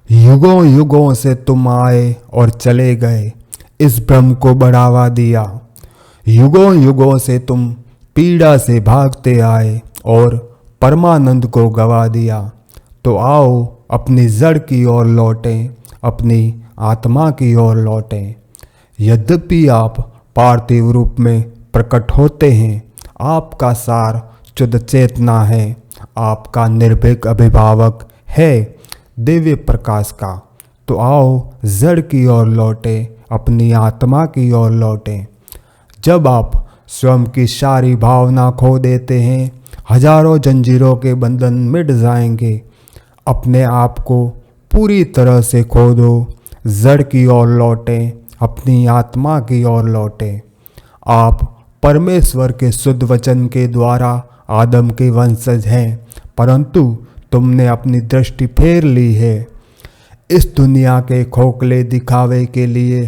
युगों युगों से तुम आए और चले गए, इस भ्रम को बढ़ावा दिया। युगों युगों से तुम पीड़ा से भागते आए और परमानंद को गवा दिया। तो आओ अपनी जड़ की ओर लौटें, अपनी आत्मा की ओर लौटें। यद्यपि आप पार्थिव रूप में प्रकट होते हैं, आपका सार शुद्ध चेतना है, आपका निर्भीक अभिभावक है दिव्य प्रकाश का। तो आओ जड़ की ओर लौटे, अपनी आत्मा की ओर लौटे। जब आप स्वयं की सारी भावना खो देते हैं, हजारों जंजीरों के बंधन मिट जाएंगे। अपने आप को पूरी तरह से खो दो, जड़ की ओर लौटे, अपनी आत्मा की ओर लौटे। आप परमेश्वर के शुद्ध वचन के द्वारा आदम के वंशज हैं, परंतु तुमने अपनी दृष्टि फेर ली है इस दुनिया के खोखले दिखावे के लिए।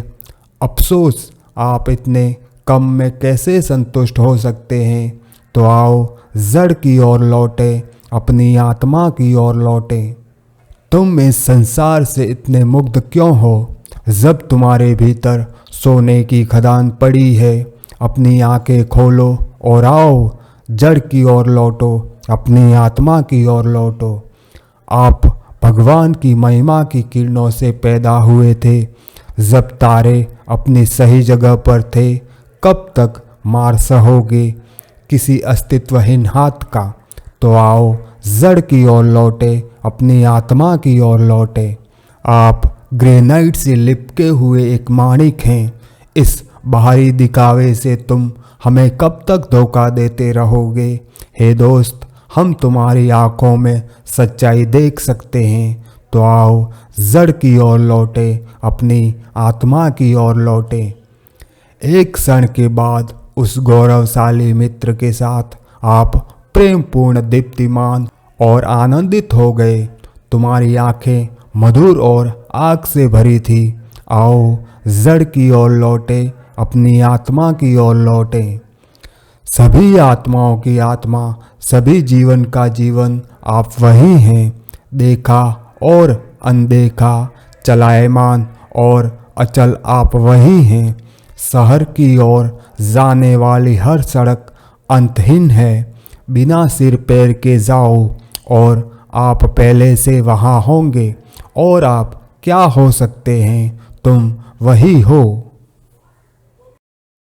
अफसोस, आप इतने कम में कैसे संतुष्ट हो सकते हैं। तो आओ जड़ की ओर लौटे, अपनी आत्मा की ओर लौटे। तुम इस संसार से इतने मुग्ध क्यों हो, जब तुम्हारे भीतर सोने की खदान पड़ी है। अपनी आंखें खोलो और आओ जड़ की ओर लौटो, अपनी आत्मा की ओर लौटो। आप भगवान की महिमा की किरणों से पैदा हुए थे, जब तारे अपनी सही जगह पर थे। कब तक मार सहोगे किसी अस्तित्वहीन हाथ का। तो आओ जड़ की ओर लौटे, अपनी आत्मा की ओर लौटे। आप ग्रेनाइट से लिपके हुए एक माणिक हैं। इस बाहरी दिखावे से तुम हमें कब तक धोखा देते रहोगे। हे दोस्त, हम तुम्हारी आंखों में सच्चाई देख सकते हैं। तो आओ जड़ की ओर लौटे, अपनी आत्मा की ओर लौटे। एक क्षण के बाद उस गौरवशाली मित्र के साथ आप प्रेमपूर्ण, दीप्तिमान और आनंदित हो गए। तुम्हारी आंखें मधुर और आग से भरी थी। आओ जड़ की ओर लौटे, अपनी आत्मा की ओर लौटे। सभी आत्माओं की आत्मा, सभी जीवन का जीवन आप वही हैं। देखा और अनदेखा, चलायमान और अचल आप वही हैं। शहर की ओर जाने वाली हर सड़क अंतहीन है। बिना सिर पैर के जाओ और आप पहले से वहाँ होंगे। और आप क्या हो सकते हैं, तुम वही हो।